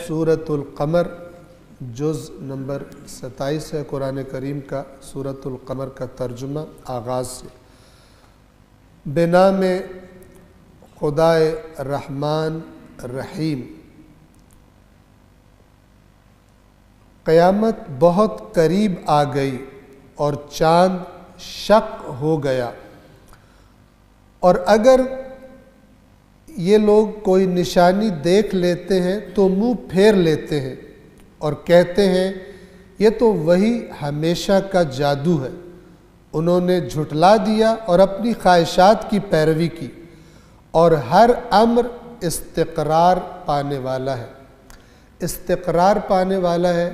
سورۃ القمر جز نمبر 27 ہے قرآن کریم کا۔ سورۃ القمر کا ترجمہ آغاز سے۔ بنام خدائے رحمان رحیم۔ قیامت بہت قریب آ گئی اور چاند شق ہو گیا، اور اگر یہ لوگ کوئی نشانی دیکھ لیتے ہیں تو منہ پھیر لیتے ہیں اور کہتے ہیں یہ تو وہی ہمیشہ کا جادو ہے۔ انہوں نے جھٹلا دیا اور اپنی خواہشات کی پیروی کی، اور ہر امر استقرار پانے والا ہے۔ استقرار پانے والا ہے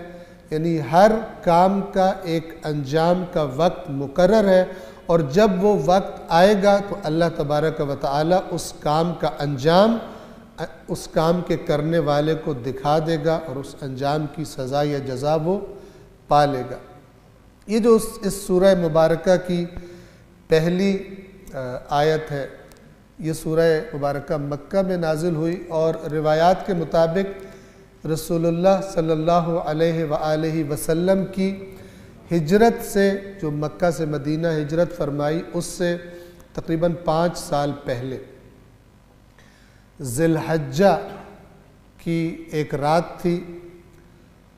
یعنی ہر کام کا ایک انجام کا وقت مقرر ہے، اور جب وہ وقت آئے گا تو اللہ تبارک و تعالی اس کام کا انجام اس کام کے کرنے والے کو دکھا دے گا، اور اس انجام کی سزا یا جزا وہ پا لے گا۔ یہ جو اس سورہ مبارکہ کی پہلی آیت ہے، یہ سورہ مبارکہ مکہ میں نازل ہوئی، اور روایات کے مطابق رسول اللہ صلی اللہ علیہ وآلہ وسلم کی ہجرت سے، جو مکہ سے مدینہ ہجرت فرمائی، اس سے تقریباً 5 سال پہلے ذی الحجہ کی ایک رات تھی،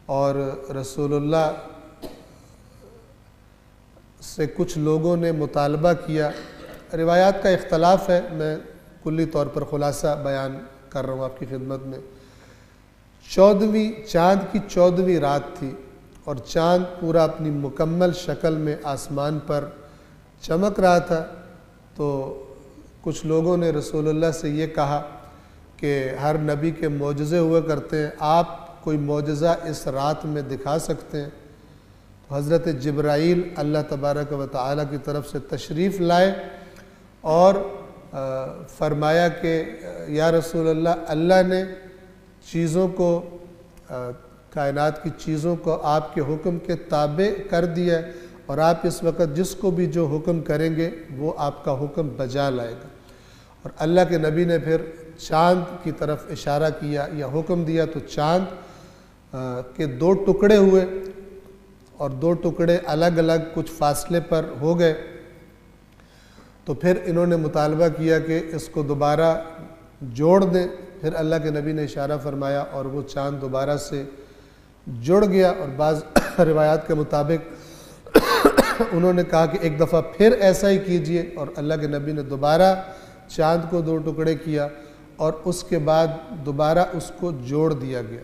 اور رسول اللہ سے کچھ لوگوں نے مطالبہ کیا۔ روایات کا اختلاف ہے، میں کلی طور پر خلاصہ بیان کر رہا ہوں آپ کی خدمت میں۔ چاند کی 14ویں رات تھی، اور چاند پورا اپنی مکمل شکل میں آسمان پر چمک رہا تھا، تو کچھ لوگوں نے رسول اللہ سے یہ کہا کہ ہر نبی کے معجزے ہوا کرتے ہیں، آپ کوئی معجزہ اس رات میں دکھا سکتے ہیں؟ تو حضرت جبرائیل اللہ تبارک و تعالی کی طرف سے تشریف لائے اور فرمایا کہ یا رسول اللہ، اللہ نے چیزوں کو، کائنات کی چیزوں کو آپ کے حکم کے تابع کر دیا ہے، اور آپ اس وقت جس کو بھی جو حکم کریں گے وہ آپ کا حکم بجا لائے گا۔ اور اللہ کے نبی نے پھر چاند کی طرف اشارہ کیا یا حکم دیا، تو چاند کے 2 ٹکڑے ہوئے، اور 2 ٹکڑے الگ الگ کچھ فاصلے پر ہو گئے۔ تو پھر انہوں نے مطالبہ کیا کہ اس کو دوبارہ جوڑ دیں۔ پھر اللہ کے نبی نے اشارہ فرمایا اور وہ چاند دوبارہ سے جڑ گیا، اور بعض روایات کے مطابق انہوں نے کہا کہ ایک دفعہ پھر ایسا ہی کیجئے، اور اللہ کے نبی نے دوبارہ چاند کو 2 ٹکڑے کیا، اور اس کے بعد دوبارہ اس کو جوڑ دیا گیا۔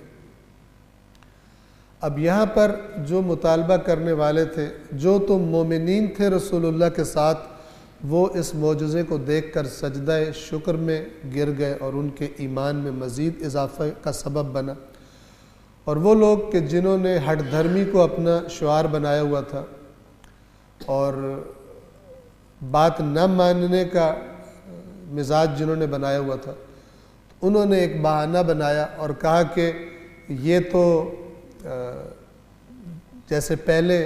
اب یہاں پر جو مطالبہ کرنے والے تھے، جو تو مومنین تھے رسول اللہ کے ساتھ، وہ اس معجزے کو دیکھ کر سجدہ شکر میں گر گئے، اور ان کے ایمان میں مزید اضافہ کا سبب بنا۔ اور وہ لوگ کہ جنہوں نے ہٹ دھرمی کو اپنا شعار بنایا ہوا تھا، اور بات نہ ماننے کا مزاج جنہوں نے بنایا ہوا تھا، انہوں نے ایک بہانہ بنایا اور کہا کہ یہ تو جیسے پہلے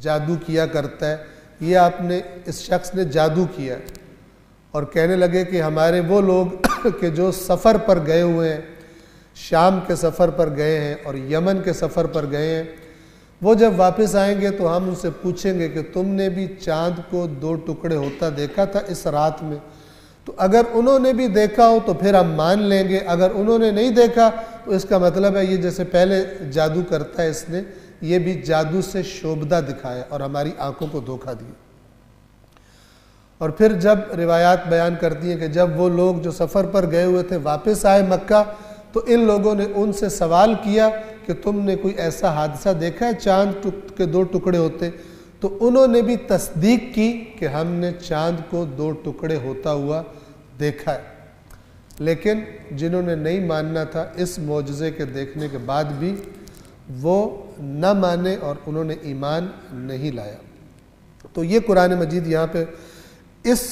جادو کیا کرتا ہے، یہ آپ نے، اس شخص نے جادو کیا ہے، اور کہنے لگے کہ ہمارے وہ لوگ کہ جو سفر پر گئے ہوئے ہیں، شام کے سفر پر گئے ہیں اور یمن کے سفر پر گئے ہیں، وہ جب واپس آئیں گے تو ہم ان سے پوچھیں گے کہ تم نے بھی چاند کو 2 ٹکڑے ہوتا دیکھا تھا اس رات میں؟ تو اگر انہوں نے بھی دیکھا ہو تو پھر ہم مان لیں گے، اگر انہوں نے نہیں دیکھا تو اس کا مطلب ہے یہ جیسے پہلے جادو کرتا ہے، اس نے یہ بھی جادو سے شوبدہ دکھایا اور ہماری آنکھوں کو دھوکہ دیا۔ اور پھر جب روایات بیان کرتی ہیں کہ جب وہ لوگ جو سفر پر گئے ہوئے تھے واپس آئے مکہ، تو ان لوگوں نے ان سے سوال کیا کہ تم نے کوئی ایسا حادثہ دیکھا ہے چاند کے 2 ٹکڑے ہوتے؟ تو انہوں نے بھی تصدیق کی کہ ہم نے چاند کو 2 ٹکڑے ہوتا ہوا دیکھا ہے۔ لیکن جنہوں نے نہیں ماننا تھا، اس معجزے کے دیکھنے کے بعد بھی وہ نہ مانے اور انہوں نے ایمان نہیں لایا۔ تو یہ قرآن مجید یہاں پہ اس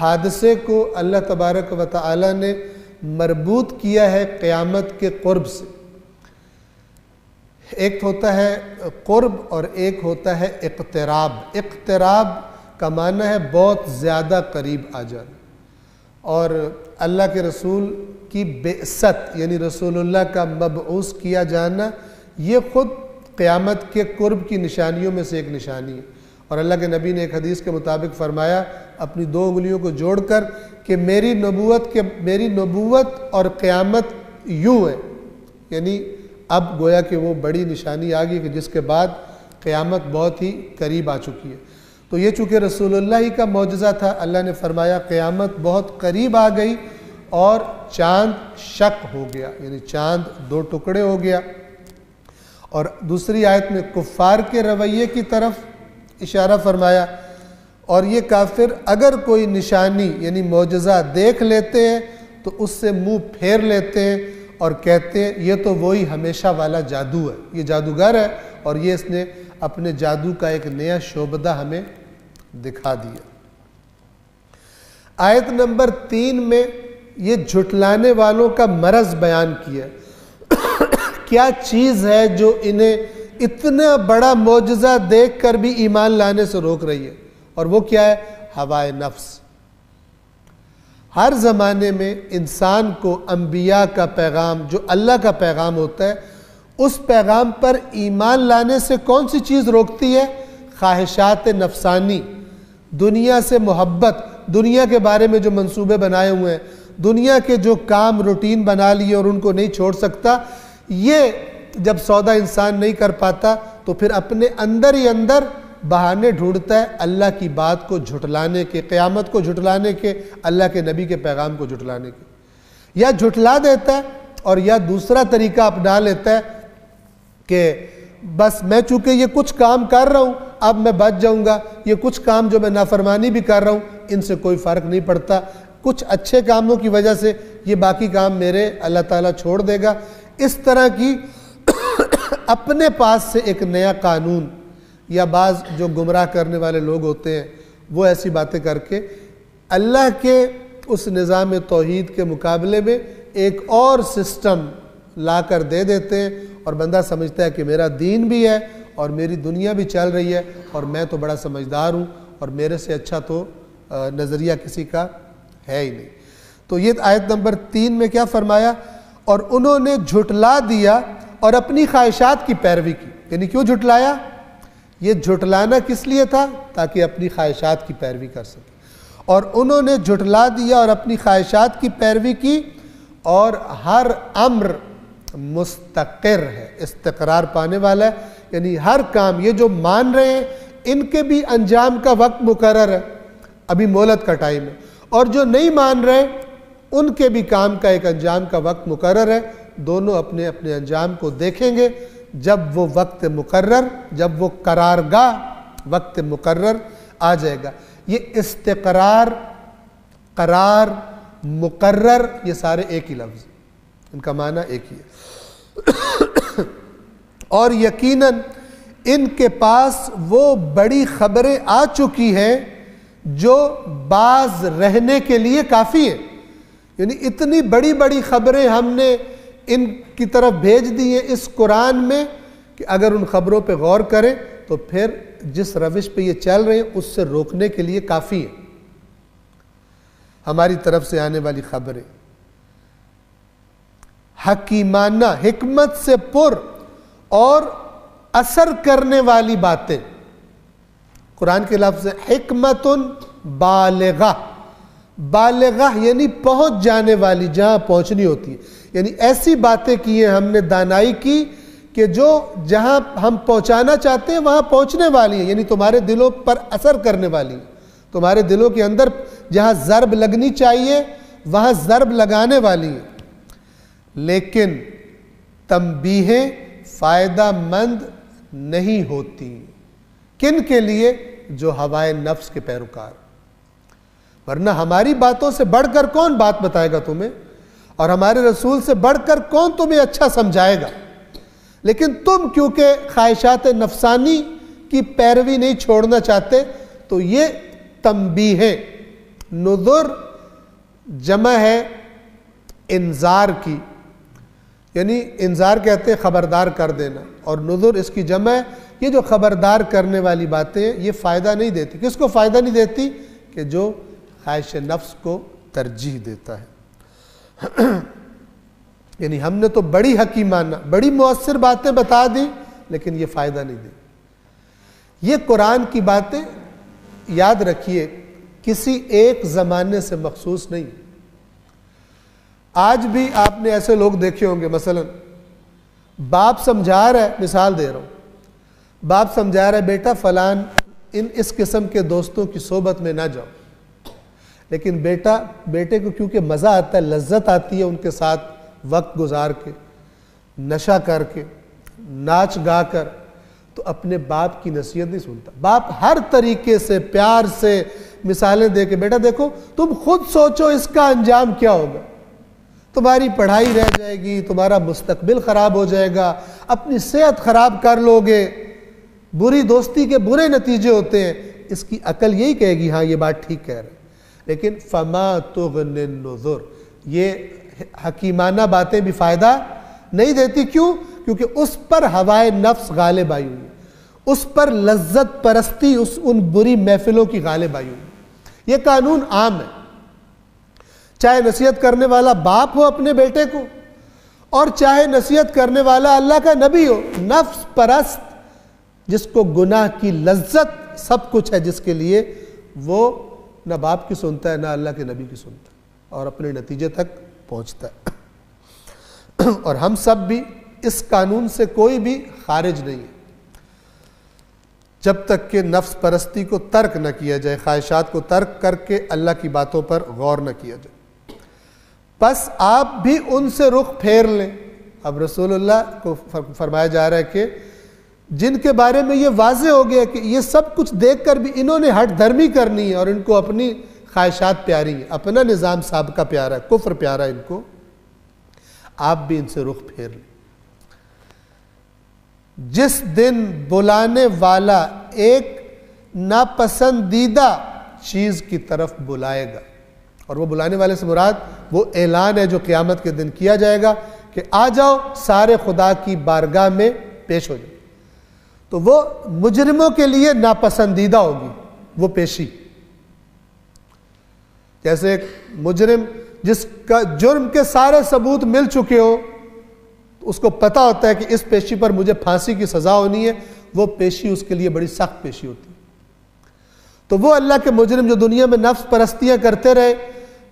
حادثے کو اللہ تبارک و تعالی نے مربوط کیا ہے قیامت کے قرب سے۔ ایک ہوتا ہے قرب اور ایک ہوتا ہے اقتراب۔ اقتراب کا معنی ہے بہت زیادہ قریب آ جانا، اور اللہ کے رسول کی بعثت یعنی رسول اللہ کا مبعوث کیا جانا یہ خود قیامت کے قرب کی نشانیوں میں سے ایک نشانی ہے۔ اور اللہ کے نبی نے ایک حدیث کے مطابق فرمایا اپنی 2 انگلیوں کو جوڑ کر کہ میری نبوت اور قیامت یوں ہے، یعنی اب گویا کہ وہ بڑی نشانی آ گئی کہ جس کے بعد قیامت بہت ہی قریب آ چکی ہے۔ تو یہ چونکہ رسول اللہ ہی کا معجزہ تھا، اللہ نے فرمایا قیامت بہت قریب آ گئی اور چاند شق ہو گیا، یعنی چاند 2 ٹکڑے ہو گیا۔ اور دوسری آیت میں کفار کے رویے کی طرف اشارہ فرمایا، اور یہ کافر اگر کوئی نشانی یعنی معجزہ دیکھ لیتے ہیں تو اس سے منہ پھیر لیتے ہیں اور کہتے ہیں یہ تو وہی ہمیشہ والا جادو ہے، یہ جادوگر ہے اور یہ اس نے اپنے جادو کا ایک نیا شعبدہ ہمیں دکھا دیا۔ آیت نمبر 3 میں یہ جھٹلانے والوں کا مرض بیان کیا کیا چیز ہے جو انہیں اتنا بڑا معجزہ دیکھ کر بھی ایمان لانے سے روک رہی ہے، اور وہ کیا ہے؟ ہوائے نفس۔ ہر زمانے میں انسان کو انبیاء کا پیغام جو اللہ کا پیغام ہوتا ہے اس پیغام پر ایمان لانے سے کون سی چیز روکتی ہے؟ خواہشات نفسانی، دنیا سے محبت، دنیا کے بارے میں جو منصوبے بنائے ہوئے ہیں، دنیا کے جو کام روٹین بنا لیے اور ان کو نہیں چھوڑ سکتا، یہ جب سودا انسان نہیں کر پاتا تو پھر اپنے اندر ہی اندر بہانے ڈھونڈتا ہے اللہ کی بات کو جھٹلانے کے، قیامت کو جھٹلانے کے، اللہ کے نبی کے پیغام کو جھٹلانے کے۔ یا جھٹلا دیتا ہے اور یا دوسرا طریقہ اپنا لیتا ہے کہ بس میں چونکہ یہ کچھ کام کر رہا ہوں اب میں بچ جاؤں گا، یہ کچھ کام جو میں نافرمانی بھی کر رہا ہوں ان سے کوئی فرق نہیں پڑتا، کچھ اچھے کاموں کی وجہ سے یہ باقی کام میرے اللہ تعالیٰ چھوڑ دے گا۔ اس طرح کی اپنے پاس سے ایک نیا قانون، یا بعض جو گمراہ کرنے والے لوگ ہوتے ہیں وہ ایسی باتیں کر کے اللہ کے اس نظام توحید کے مقابلے میں ایک اور سسٹم لا کر دے دیتے ہیں، اور بندہ سمجھتا ہے کہ میرا دین بھی ہے اور میری دنیا بھی چل رہی ہے اور میں تو بڑا سمجھدار ہوں اور میرے سے اچھا تو نظریہ کسی کا ہے ہی نہیں۔ تو یہ آیت نمبر 3 میں کیا فرمایا؟ اور انہوں نے جھٹلا دیا اور اپنی خواہشات کی پیروی کی۔ یعنی کیوں جھٹلایا؟ یہ جھٹلانا کس لیے تھا؟ تاکہ اپنی خواہشات کی پیروی کر سکے۔ اور انہوں نے جھٹلا دیا اور اپنی خواہشات کی پیروی کی، اور ہر امر مستقر ہے، استقرار پانے والا ہے، یعنی ہر کام یہ جو مان رہے ہیں ان کے بھی انجام کا وقت مقرر ہے، ابھی مہلت کا ٹائم ہے، اور جو نہیں مان رہے ان کے بھی کام کا ایک انجام کا وقت مقرر ہے، دونوں اپنے اپنے انجام کو دیکھیں گے جب وہ وقت مقرر، جب وہ قرارگاہ وقت مقرر آ جائے گا۔ یہ استقرار، قرار، مقرر یہ سارے ایک ہی لفظ، ان کا معنی ایک ہی ہے۔ اور یقیناً ان کے پاس وہ بڑی خبریں آ چکی ہیں جو باز رہنے کے لیے کافی ہیں، یعنی اتنی بڑی بڑی خبریں ہم نے ان کی طرف بھیج دی ہیں اس قرآن میں کہ اگر ان خبروں پہ غور کریں تو پھر جس روش پہ یہ چل رہے ہیں اس سے روکنے کے لیے کافی ہے۔ ہماری طرف سے آنے والی خبریں حکیمانہ، حکمت سے پر اور اثر کرنے والی باتیں، قرآن کے لفظ حکمت بالغہ، بالغہ یعنی پہنچ جانے والی، جہاں پہنچنی ہوتی ہے، یعنی ایسی باتیں کی ہیں ہم نے دانائی کی کہ جو جہاں ہم پہنچانا چاہتے ہیں وہاں پہنچنے والی ہیں، یعنی تمہارے دلوں پر اثر کرنے والی ہیں، تمہارے دلوں کے اندر جہاں ضرب لگنی چاہیے وہاں ضرب لگانے والی ہیں۔ لیکن تنبیہیں فائدہ مند نہیں ہوتی، کن کے لیے؟ جو ہوائے نفس کے پیروکار، ورنہ ہماری باتوں سے بڑھ کر کون بات بتائے گا تمہیں، اور ہمارے رسول سے بڑھ کر کون تمہیں اچھا سمجھائے گا؟ لیکن تم کیونکہ خواہشات نفسانی کی پیروی نہیں چھوڑنا چاہتے تو یہ تنبیہیں، نذر جمع ہے انذار کی، یعنی انذار کہتے ہیں خبردار کر دینا، اور نذر اس کی جمع ہے۔ یہ جو خبردار کرنے والی باتیں یہ فائدہ نہیں دیتی، کس کو فائدہ نہیں دیتی؟ کہ جو خواہش نفس کو ترجیح دیتا ہے۔ یعنی ہم نے تو بڑی حکیمانہ بڑی مؤثر باتیں بتا دی لیکن یہ فائدہ نہیں دی۔ یہ قرآن کی باتیں یاد رکھیے کسی ایک زمانے سے مخصوص نہیں۔ آج بھی آپ نے ایسے لوگ دیکھے ہوں گے، مثلا باپ سمجھا رہا ہے، مثال دے رہا ہوں، باپ سمجھا رہا ہے بیٹا فلان اس قسم کے دوستوں کی صحبت میں نہ جاؤ، لیکن بیٹے کو کیونکہ مزہ آتا ہے، لذت آتی ہے ان کے ساتھ وقت گزار کے، نشہ کر کے، ناچ گا کر، تو اپنے باپ کی نصیحت نہیں سنتا۔ باپ ہر طریقے سے پیار سے مثالیں دے کے بیٹا دیکھو تم خود سوچو اس کا انجام کیا ہوگا، تمہاری پڑھائی رہ جائے گی، تمہارا مستقبل خراب ہو جائے گا، اپنی صحت خراب کر لو گے، بری دوستی کے برے نتیجے ہوتے ہیں۔ اس کی عقل یہی کہے گی ہاں یہ بات ٹھیک کہہ رہے، لیکن فما تغنی النذر، یہ حکیمانہ باتیں بھی فائدہ نہیں دیتی۔ کیوں؟ کیونکہ اس پر ہوائے نفس غالب آئی ہوئی، اس پر لذت پرستی ان بری محفلوں کی غالب آئی ہوئی۔ یہ قانون عام ہے، چاہے نصیحت کرنے والا باپ ہو اپنے بیٹے کو، اور چاہے نصیحت کرنے والا اللہ کا نبی ہو، نفس پرست جس کو گناہ کی لذت سب کچھ ہے، جس کے لیے وہ نہ باپ کی سنتا ہے نہ اللہ کے نبی کی سنتا ہے اور اپنے نتیجے تک پہنچتا ہے۔ اور ہم سب بھی اس قانون سے کوئی بھی خارج نہیں ہے جب تک کہ نفس پرستی کو ترک نہ کیا جائے، خواہشات کو ترک کر کے اللہ کی باتوں پر غور نہ کیا جائے۔ بس آپ بھی ان سے رخ پھیر لیں۔ اب رسول اللہ کو فرمایا جا رہا ہے کہ جن کے بارے میں یہ واضح ہو گیا کہ یہ سب کچھ دیکھ کر بھی انہوں نے ہٹ دھرمی کرنی ہے اور ان کو اپنی خواہشات پیاری ہیں، اپنا نظام سابقہ پیارا ہے، کفر پیارا ہے ان کو، آپ بھی ان سے رخ پھیر لیں۔ جس دن بلانے والا ایک ناپسندیدہ چیز کی طرف بلائے گا، اور وہ بلانے والے سے مراد وہ اعلان ہے جو قیامت کے دن کیا جائے گا کہ آ جاؤ سارے خدا کی بارگاہ میں پیش ہو جاؤ، تو وہ مجرموں کے لیے ناپسندیدہ ہوگی وہ پیشی۔ جیسے ایک مجرم جس کا جرم کے سارے ثبوت مل چکے ہو، اس کو پتہ ہوتا ہے کہ اس پیشی پر مجھے پھانسی کی سزا ہونی ہے، وہ پیشی اس کے لیے بڑی سخت پیشی ہوتی ہے۔ تو وہ اللہ کے مجرم جو دنیا میں نفس پرستیاں کرتے رہے،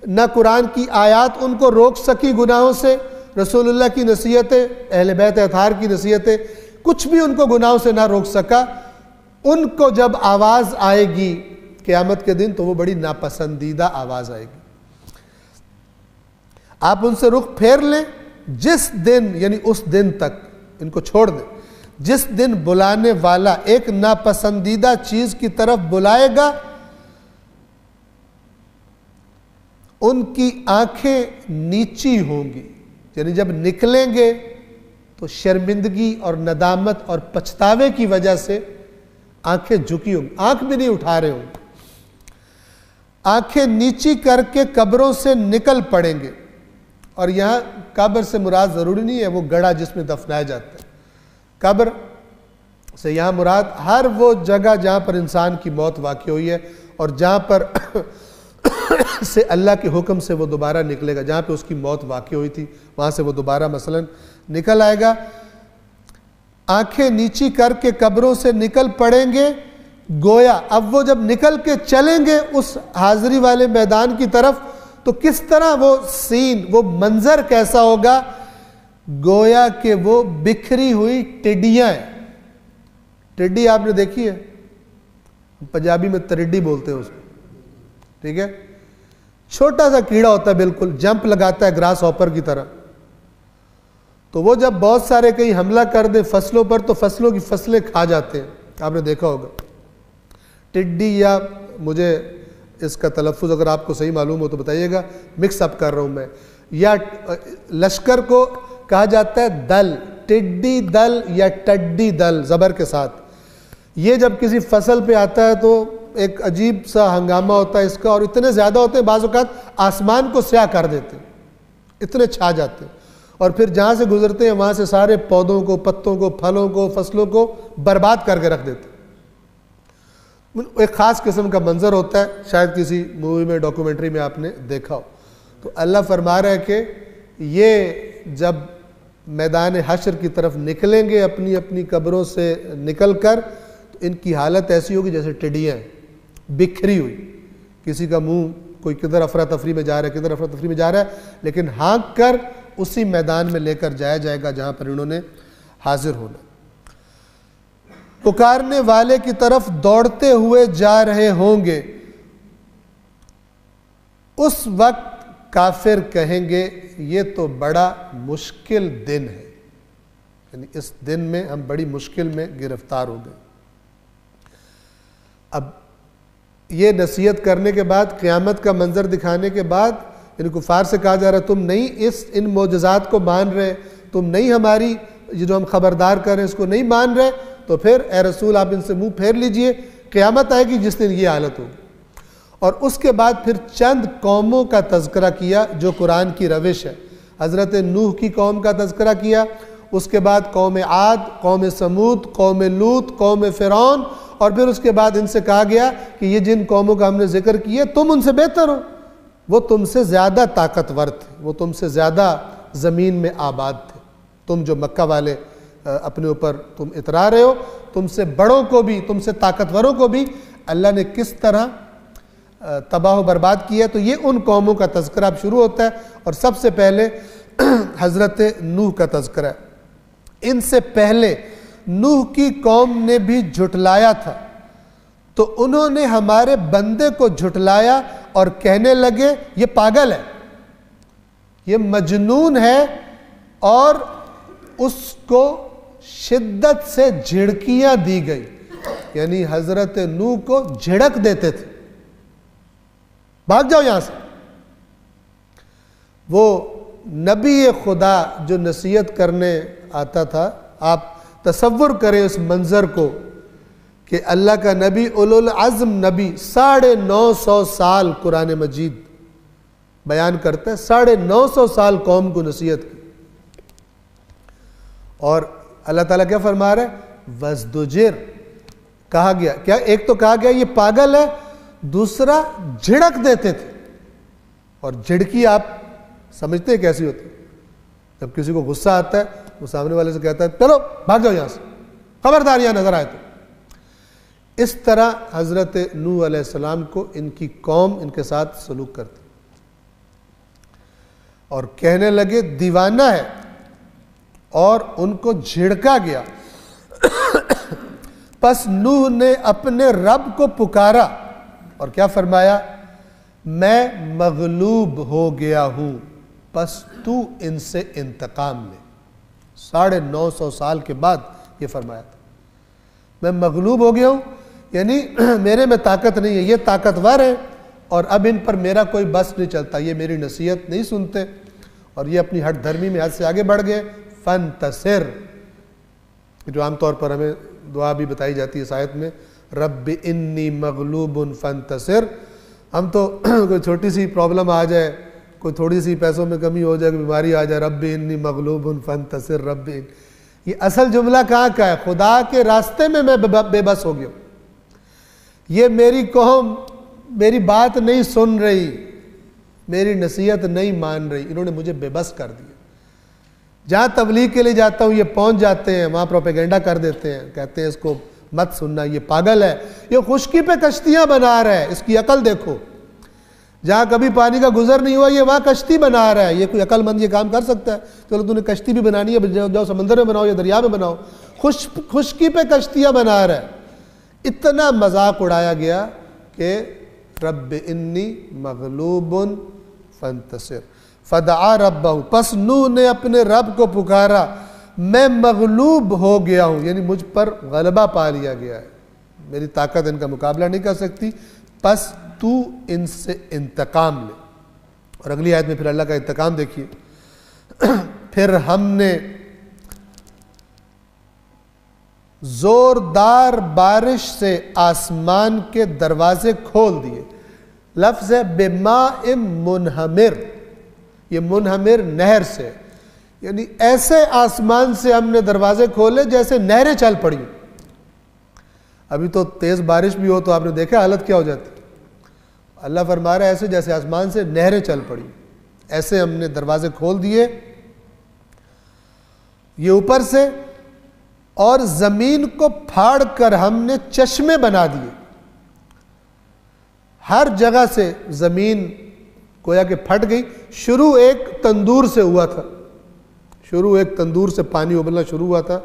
نہ قرآن کی آیات ان کو روک سکی گناہوں سے، رسول اللہ کی نصیحتیں، اہل بیت اطہار کی نصیحتیں، کچھ بھی ان کو گناہوں سے نہ روک سکا، ان کو جب آواز آئے گی قیامت کے دن تو وہ بڑی ناپسندیدہ آواز آئے گی۔ آپ ان سے رخ پھیر لیں، جس دن یعنی اس دن تک ان کو چھوڑ دیں، جس دن بلانے والا ایک ناپسندیدہ چیز کی طرف بلائے گا، ان کی آنکھیں نیچی ہوں گی، یعنی جب نکلیں گے تو شرمندگی اور ندامت اور پچھتاوے کی وجہ سے آنکھیں جھکی ہوں گی، آنکھ بھی نہیں اٹھا رہے ہوں گے، آنکھیں نیچی کر کے قبروں سے نکل پڑیں گے۔ اور یہاں قبر سے مراد ضروری نہیں ہے وہ گڑھا جس میں دفنایا جاتا ہے، قبر سے یہاں مراد ہر وہ جگہ جہاں پر انسان کی موت واقع ہوئی ہے اور جہاں پر سے اللہ کے حکم سے وہ دوبارہ نکلے گا، جہاں پہ اس کی موت واقع ہوئی تھی وہاں سے وہ دوبارہ مثلا نکل آئے گا۔ آنکھیں نیچی کر کے قبروں سے نکل پڑیں گے، گویا اب وہ جب نکل کے چلیں گے اس حاضری والے میدان کی طرف تو کس طرح وہ سین، وہ منظر کیسا ہوگا، گویا کہ وہ بکھری ہوئی ٹڈیاں ہیں۔ ٹڈی آپ نے دیکھی ہے، پنجابی میں ترڈی بولتے ہیں اس کو، ٹھیک ہے، چھوٹا سا کیڑا ہوتا ہے، بالکل جمپ لگاتا ہے گراس ہاپر کی طرح، تو وہ جب بہت سارے کہیں حملہ کر دے فصلوں پر تو فصلوں کی فصلیں کھا جاتے ہیں، آپ نے دیکھا ہوگا۔ ٹڈی، یا مجھے اس کا تلفظ اگر آپ کو صحیح معلوم ہو تو بتائیے گا، مکس اپ کر رہا ہوں میں، یا لشکر کو کہا جاتا ہے دل، ٹڈی دل یا ٹڈی دل زبر کے ساتھ۔ یہ جب کسی فصل پہ آتا ہے تو ایک عجیب سا ہنگامہ ہوتا ہے اس کا، اور اتنے زیادہ ہوتے ہیں بعض اوقات آسمان کو سیاہ کر دیتے ہیں، اتنے چھا جاتے ہیں، اور پھر جہاں سے گزرتے ہیں وہاں سے سارے پودوں کو، پتوں کو، پھلوں کو، فصلوں کو برباد کر کے رکھ دیتے ہیں۔ ایک خاص قسم کا منظر ہوتا ہے، شاید کسی مووی میں ڈاکومنٹری میں آپ نے دیکھا ہو. تو اللہ فرما رہا ہے کہ یہ جب میدان حشر کی طرف نکلیں گے اپنی اپنی قبروں سے نکل کر، تو ان کی حالت ایسی ہوگی جیسے ٹڈیاں بکھری ہوئی. کسی کا منہ کوئی کدھر افراتفری میں جا رہا ہے، کدھر افراتفری میں جا رہا ہے، لیکن ہانک کر اسی میدان میں لے کر جایا جائے گا جہاں پر انہوں نے حاضر ہونا. پکارنے والے کی طرف دوڑتے ہوئے جا رہے ہوں گے. اس وقت کافر کہیں گے یہ تو بڑا مشکل دن ہے، یعنی اس دن میں ہم بڑی مشکل میں گرفتار ہو گئے. اب یہ نصیحت کرنے کے بعد، قیامت کا منظر دکھانے کے بعد، یعنی کفار سے کہا جا رہا ہے تم نہیں ان معجزات کو مان رہے، تم نہیں ہماری یہ جو ہم خبردار کر رہے ہیں اس کو نہیں مان رہے، تو پھر اے رسول آپ ان سے منہ پھیر لیجئے، قیامت آئے گی جس دن یہ حالت ہوگی. اور اس کے بعد پھر چند قوموں کا تذکرہ کیا جو قرآن کی روش ہے. حضرت نوح کی قوم کا تذکرہ کیا، اس کے بعد قوم عاد، قوم سمود، قوم لوط، قوم فرعون، اور پھر اس کے بعد ان سے کہا گیا کہ یہ جن قوموں کا ہم نے ذکر کیا تم ان سے بہتر ہو، وہ تم سے زیادہ طاقتور تھے، وہ تم سے زیادہ زمین میں آباد تھے. تم جو مکہ والے اپنے اوپر تم اترا رہے ہو، تم سے بڑوں کو بھی، تم سے طاقتوروں کو بھی اللہ نے کس طرح تباہ و برباد کیا. تو یہ ان قوموں کا تذکرہ اب شروع ہوتا ہے، اور سب سے پہلے حضرت نوح کا تذکرہ ہے. ان سے پہلے نوح کی قوم نے بھی جھٹلایا تھا، تو انہوں نے ہمارے بندے کو جھٹلایا اور کہنے لگے یہ پاگل ہے، یہ مجنون ہے، اور اس کو شدت سے جھڑکیاں دی گئی. یعنی حضرت نوح کو جھڑک دیتے تھے، بھاگ جاؤ یہاں سے. وہ نبی خدا جو نصیحت کرنے آتا تھا، آپ تصور کریں اس منظر کو کہ اللہ کا نبی، اولو العزم نبی، 950 سال قرآن مجید بیان کرتا ہے، 950 سال قوم کو نصیحت کی. اور اللہ تعالیٰ کیا فرما رہا ہے؟ وَازْدُجِرْ کہا گیا. کیا ایک تو کہا گیا یہ پاگل ہے، دوسرا جھڑک دیتے تھے. اور جھڑکی آپ سمجھتے ہیں کیسی ہوتی ہے؟ جب کسی کو غصہ آتا ہے وہ سامنے والے سے کہتا ہے چلو بھاگ جاؤ یہاں سے، خبردار یہاں نظر آئے تو. اس طرح حضرت نوح علیہ السلام کو ان کی قوم ان کے ساتھ سلوک کرتی، اور کہنے لگے دیوانہ ہے، اور ان کو جھڑکا گیا. پس نوح نے اپنے رب کو پکارا اور کیا فرمایا؟ میں مغلوب ہو گیا ہوں، پس تو ان سے انتقام لے. 950 سال کے بعد یہ فرمایا تھا، میں مغلوب ہو گیا ہوں، یعنی میرے میں طاقت نہیں ہے، یہ طاقتور ہے، اور اب ان پر میرا کوئی بس نہیں چلتا، یہ میری نصیحت نہیں سنتے، اور یہ اپنی ہٹ دھرمی میں حد سے آگے بڑھ گئے. فانتصر، جو عام طور پر ہمیں دعا بھی بتائی جاتی ہے اس آیت میں، رب انی مغلوب فانتصر. ہم تو کوئی چھوٹی سی پرابلم آ جائے، کوئی تھوڑی سی پیسوں میں کمی ہو جائے، کوئی بیماری آ جائے، رب انی مغلوب فانتصر رب. یہ اصل جملہ کہاں کا ہے؟ خدا کے راستے میں بے بس ہو گیا ہوں، یہ میری قوم میری بات نہیں سن رہی، میری نصیحت نہیں مان رہی، انہوں نے مجھے بے بس کر دیا. جہاں تبلیغ کے لیے جاتا ہوں یہ پہنچ جاتے ہیں، وہاں پروپیگنڈا کر دیتے ہیں، کہتے ہیں اس کو مت سننا، یہ پاگل ہے، یہ خشکی پہ کشتیاں بنا رہا ہے، اس کی عقل دیکھو. جہاں کبھی پانی کا گزر نہیں ہوا یہ وہاں کشتی بنا رہا ہے، یہ کوئی عقل مند یہ کام کر سکتا ہے؟ چلو تم نے کشتی بھی بنانی ہے، جاؤ سمندر میں بناؤ یا دریا میں بناؤ، خشکی پہ کشتیاں بنا رہا ہے. اتنا مذاق اڑایا گیا کہ رب انی مغلوب فانتصر فدعا ربہ، پس نوح نے اپنے رب کو پکارا، میں مغلوب ہو گیا ہوں، یعنی مجھ پر غلبہ پا لیا گیا ہے، میری طاقت ان کا مقابلہ نہیں کر سکتی، پس تو ان سے انتقام لے. اور اگلی آیت میں پھر اللہ کا انتقام دیکھیے. پھر ہم نے زوردار بارش سے آسمان کے دروازے کھول دیے. لفظ ہے بماء منہمر، یہ منہمر نہر سے، یعنی ایسے آسمان سے ہم نے دروازے کھولے جیسے نہریں چل پڑی. ابھی تو تیز بارش بھی ہو تو آپ نے دیکھا حالت کیا ہو جاتی. اللہ فرما رہا ہے ایسے جیسے آسمان سے نہریں چل پڑی، ایسے ہم نے دروازے کھول دیے یہ اوپر سے، اور زمین کو پھاڑ کر ہم نے چشمے بنا دیے. ہر جگہ سے زمین گویا کہ پھٹ گئی. شروع ایک تندور سے ہوا تھا، شروع ایک تندور سے پانی ابلنا شروع ہوا تھا،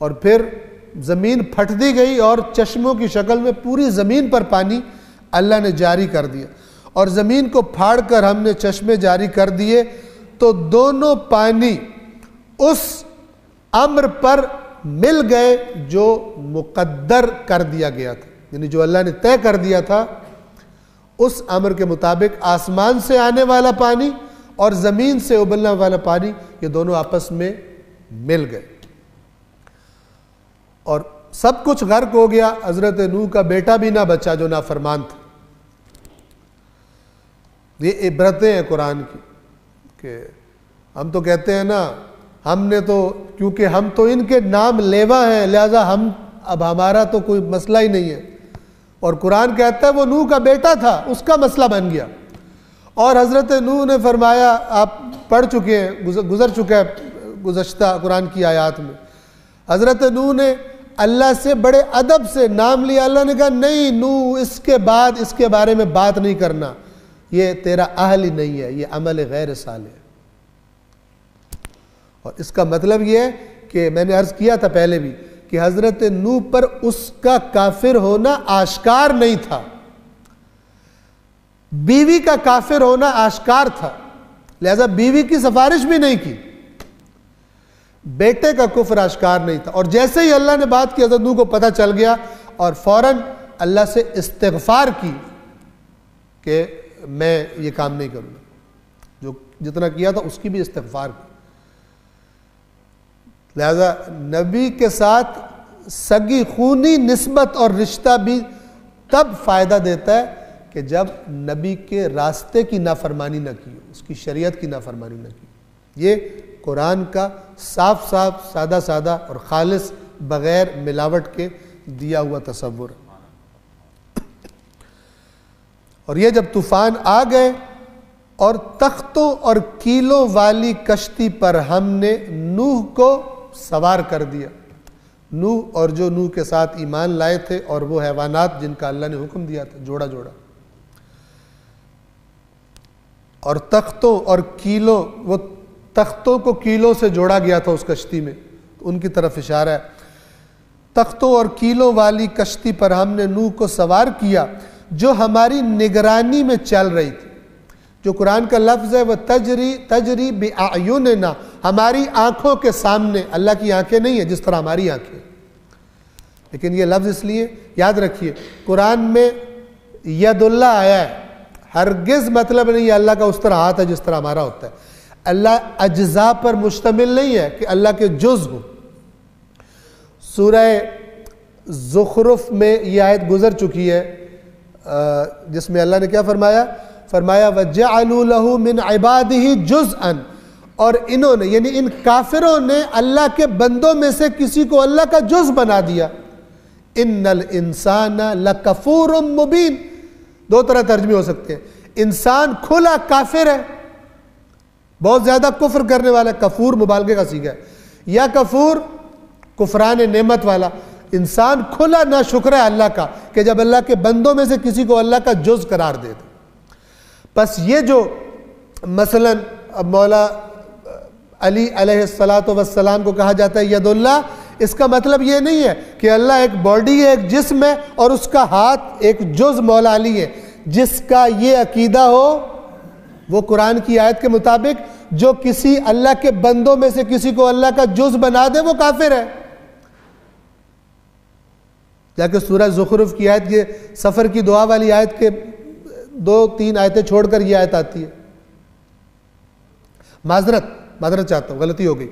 اور پھر زمین پھٹتی گئی اور چشموں کی شکل میں پوری زمین پر پانی اللہ نے جاری کر دیا. اور زمین کو پھاڑ کر ہم نے چشمے جاری کر دیے تو دونوں پانی اس امر پر مل گئے جو مقدر کر دیا گیا تھا، یعنی جو اللہ نے طے کر دیا تھا اس امر کے مطابق آسمان سے آنے والا پانی اور زمین سے ابلنے والا پانی یہ دونوں آپس میں مل گئے اور سب کچھ غرق ہو گیا. حضرت نوح کا بیٹا بھی نہ بچا جو نافرمان تھا. یہ عبرتیں ہیں قرآن کی کہ ہم تو کہتے ہیں نا ہم نے تو کیونکہ ہم تو ان کے نام لیوا ہیں لہذا اب ہمارا تو کوئی مسئلہ ہی نہیں ہے، اور قرآن کہتا ہے وہ نوح کا بیٹا تھا اس کا مسئلہ بن گیا. اور حضرت نوح نے فرمایا، آپ پڑھ چکے ہیں، گزر چکا ہے گزشتہ قرآن کی آیات میں، حضرت نوح نے اللہ سے بڑے ادب سے نام لیا. اللہ نے کہا نہیں نوح اس کے بعد اس کے بارے میں بات نہیں کرنا، یہ تیرا اہل ہی نہیں ہے، یہ عمل غیر صالح ہے. اور اس کا مطلب یہ ہے کہ میں نے عرض کیا تھا پہلے بھی کہ حضرت نوح پر اس کا کافر ہونا آشکار نہیں تھا، بیوی کا کافر ہونا آشکار تھا، لہذا بیوی کی سفارش بھی نہیں کی. بیٹے کا کفر آشکار نہیں تھا. اور جیسے ہی اللہ نے بات کی حضرت نوح کو پتہ چل گیا اور فوراً اللہ سے استغفار کی کہ میں یہ کام نہیں کروں گا، جو جتنا کیا تھا اس کی بھی استغفار کی. لہذا نبی کے ساتھ سگی خونی نسبت اور رشتہ بھی تب فائدہ دیتا ہے کہ جب نبی کے راستے کی نافرمانی نہ کی ہو، اس کی شریعت کی نافرمانی نہ کی. یہ قرآن کا صاف صاف سادہ سادہ اور خالص بغیر ملاوٹ کے دیا ہوا تصور ہے. اور یہ جب طوفان آ گئے اور تختوں اور کیلوں والی کشتی پر ہم نے نوح کو سوار کر دیا. نوح اور جو نوح کے ساتھ ایمان لائے تھے اور وہ حیوانات جن کا اللہ نے حکم دیا تھا جوڑا جوڑا. اور تختوں اور کیلوں، وہ تختوں کو کیلوں سے جوڑا گیا تھا اس کشتی میں، ان کی طرف اشارہ ہے. تختوں اور کیلوں والی کشتی پر ہم نے نوح کو سوار کیا جو ہماری نگرانی میں چل رہی تھی. جو قرآن کا لفظ ہے وہ تجری بِأَعْيُنِنَا، ہماری آنکھوں کے سامنے. اللہ کی آنکھیں نہیں ہیں جس طرح ہماری آنکھیں، لیکن یہ لفظ اس لیے یاد رکھیے قرآن میں ید اللہ آیا ہے، ہرگز مطلب نہیں ہے اللہ کا اس طرح ہاتھ ہے جس طرح ہمارا ہوتا ہے. اللہ اجزاء پر مشتمل نہیں ہے کہ اللہ کے جز ہو. سورہ زخرف میں یہ آیت گزر چکی ہے جس میں اللہ نے کیا فرمایا وَجَعَلُوا لَهُ مِنْ عِبَادِهِ جُزْءًا، اور انہوں نے یعنی ان کافروں نے اللہ کے بندوں میں سے کسی کو اللہ کا جز بنا دیا. إِنَّ الْإِنسَانَ لَكَفُورٌ مُبِينٌ، دو طرح ترجمے ہو سکتے ہیں. انسان کھلا کافر ہے، بہت زیادہ کفر کرنے والا. کفور مبالغے کا صیغہ ہے، یا کفور کفران نعمت والا. انسان کھلا ناشکر ہے اللہ کا کہ جب اللہ کے بندوں میں سے کسی کو اللہ کا جز قرار دے دے. بس یہ جو مثلا مولا علی علیہ السلام کو کہا جاتا ہے ید اللہ، اس کا مطلب یہ نہیں ہے کہ اللہ ایک باڈی ہے، ایک جسم ہے اور اس کا ہاتھ ایک جز مولا علی ہے. جس کا یہ عقیدہ ہو وہ قرآن کی آیت کے مطابق جو کسی اللہ کے بندوں میں سے کسی کو اللہ کا جز بنا دے وہ کافر ہے. جا کے سورہ زخرف کی آیت، یہ سفر کی دعا والی آیت کے 2-3 آیتیں چھوڑ کر یہ آیت آتی ہے. معذرت چاہتا ہوں، غلطی ہو گئی.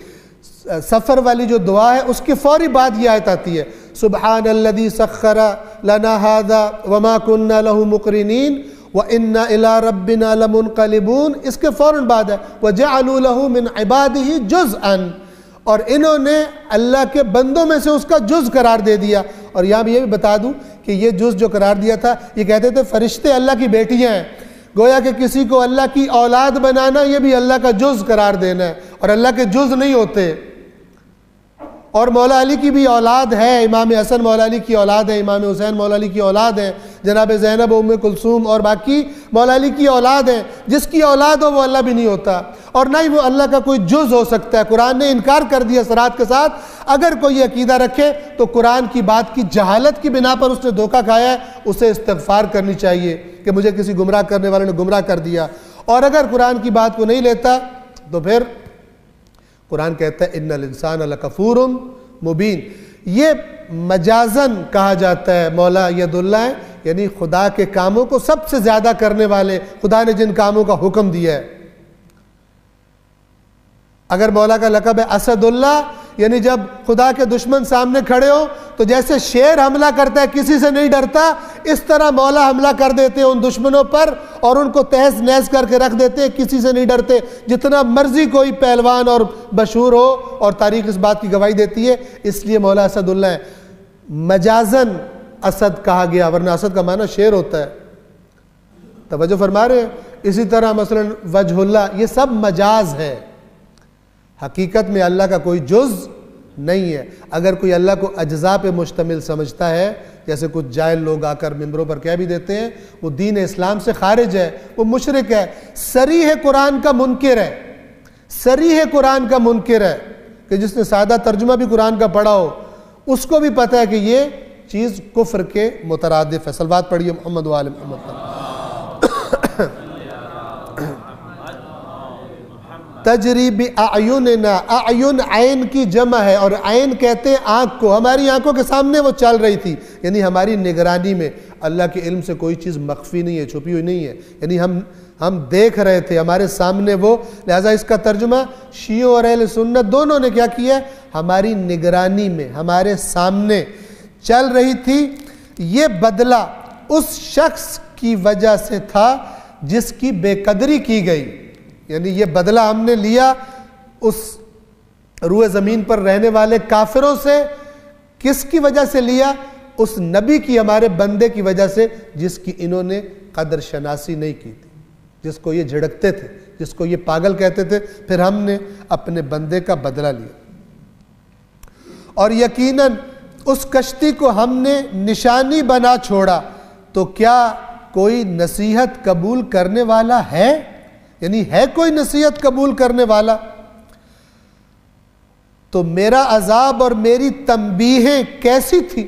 سفر والی جو دعا ہے اس کے فوری بعد یہ آیت آتی ہے سبحان الذی سخر لنا ھذا وما كنا له مقرنین وَإِنَّا إِلَىٰ رَبِّنَا لَمُنْقَلِبُونَ. اس کے فوراً بعد ہے وَجَعَلُوا لَهُ مِنْ عِبَادِهِ جُزْءًا، اور انہوں نے اللہ کے بندوں میں سے اس کا جز قرار دے دیا۔ اور یہاں بھی یہ بھی بتا دوں کہ یہ جز جو قرار دیا تھا، یہ کہتے تھے فرشتے اللہ کی بیٹیاں ہیں، گویا کہ کسی کو اللہ کی اولاد بنانا یہ بھی اللہ کا جز قرار دینا ہے، اور اللہ کے جز نہیں ہوتے۔ اور مولا علی کی بھی اولاد ہے، امام حسن مولا علی کی اولاد ہے، امام حسین مولا علی کی اولاد ہے، جناب زینب ام کلثوم اور باقی مولا علی کی اولاد ہیں۔ جس کی اولاد ہو وہ اللہ بھی نہیں ہوتا، اور نہ ہی وہ اللہ کا کوئی جز ہو سکتا ہے۔ قرآن نے انکار کر دیا صراحت کے ساتھ۔ اگر کوئی عقیدہ رکھے تو قرآن کی بات کی جہالت کی بنا پر اس نے دھوکہ کھایا ہے، اسے استغفار کرنی چاہیے کہ مجھے کسی گمراہ کرنے والے نے گمراہ کر دیا۔ اور اگر قرآن کی بات کو نہیں لیتا تو پھر قرآن کہتا ہے ان الانسان لکفور مبین۔ یہ مجازن کہا جاتا ہے، مولا ید اللہ ہے، یعنی خدا کے کاموں کو سب سے زیادہ کرنے والے، خدا نے جن کاموں کا حکم دیا ہے۔ اگر مولا کا لقب ہے اسد اللہ، یعنی جب خدا کے دشمن سامنے کھڑے ہو تو جیسے شیر حملہ کرتا ہے کسی سے نہیں ڈرتا، اس طرح مولا حملہ کر دیتے ہیں ان دشمنوں پر اور ان کو تہز نہز کر کے رکھ دیتے ہیں، کسی سے نہیں ڈرتے۔ جتنا مرضی کوئی پہلوان اور مشہور ہو، اور تاریخ اس بات کی گواہی دیتی ہے، اس لیے مولا اسد اللہ ہے۔ مجازن اسد کہا گیا، ورنہ اسد کا معنی شیر ہوتا ہے۔ توجہ فرما رہے ہیں؟ اسی طرح مثلا وجہ اللہ، یہ سب مجاز ہے، حقیقت میں اللہ کا کوئی جز نہیں ہے۔ اگر کوئی اللہ کو اجزاء پہ مشتمل سمجھتا ہے، جیسے کچھ جاہل لوگ آ کر ممبروں پر کہہ بھی دیتے ہیں، وہ دین اسلام سے خارج ہے، وہ مشرک ہے، صریح قرآن کا منکر ہے، صریح قرآن کا منکر ہے، کہ جس نے سادہ ترجمہ بھی قرآن کا پڑھا ہو اس کو بھی پتہ ہے کہ یہ چیز کفر کے مترادف ہے۔ صلوات پڑھیے محمد و آل محمد پر۔ تجری بِأَعْيُنِنَا، اعین عین کی جمع ہے، اور عین کہتے ہیں آنکھ کو، ہماری آنکھوں کے سامنے وہ چل رہی تھی، یعنی ہماری نگرانی میں۔ اللہ کے علم سے کوئی چیز مخفی نہیں ہے، چھپی ہوئی نہیں ہے، یعنی ہم دیکھ رہے تھے ہمارے سامنے وہ۔ لہٰذا اس کا ترجمہ شیعوں اور اہل سنت دونوں نے کیا کیا ہے؟ ہماری نگرانی میں، ہمارے سامنے چل رہی تھی۔ یہ بدلہ اس شخص کی وجہ سے تھا جس کی بے قدری کی گئی، یعنی یہ بدلہ ہم نے لیا اس روئے زمین پر رہنے والے کافروں سے۔ کس کی وجہ سے لیا؟ اس نبی کی، ہمارے بندے کی وجہ سے، جس کی انہوں نے قدر شناسی نہیں کی تھی، جس کو یہ جھڑکتے تھے، جس کو یہ پاگل کہتے تھے۔ پھر ہم نے اپنے بندے کا بدلہ لیا، اور یقیناً اس کشتی کو ہم نے نشانی بنا چھوڑا، تو کیا کوئی نصیحت قبول کرنے والا ہے؟ یعنی ہے کوئی نصیحت قبول کرنے والا؟ تو میرا عذاب اور میری تنبیہیں کیسی تھی؟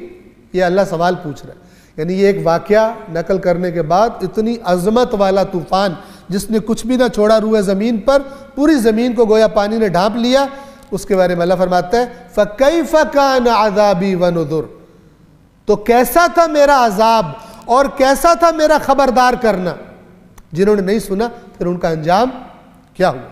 یہ اللہ سوال پوچھ رہا ہے۔ یعنی یہ ایک واقعہ نقل کرنے کے بعد اتنی عظمت والا طوفان جس نے کچھ بھی نہ چھوڑا روئے زمین پر، پوری زمین کو گویا پانی نے ڈھانپ لیا، اس کے بارے میں اللہ فرماتا ہے فَكَيْفَ كَانَ عَذَابِي وَنُذُرْ، تو کیسا تھا میرا عذاب اور کیسا تھا میرا خبردار کرنا۔ جنہوں نے نہیں سنا پھر ان کا انجام کیا ہوا۔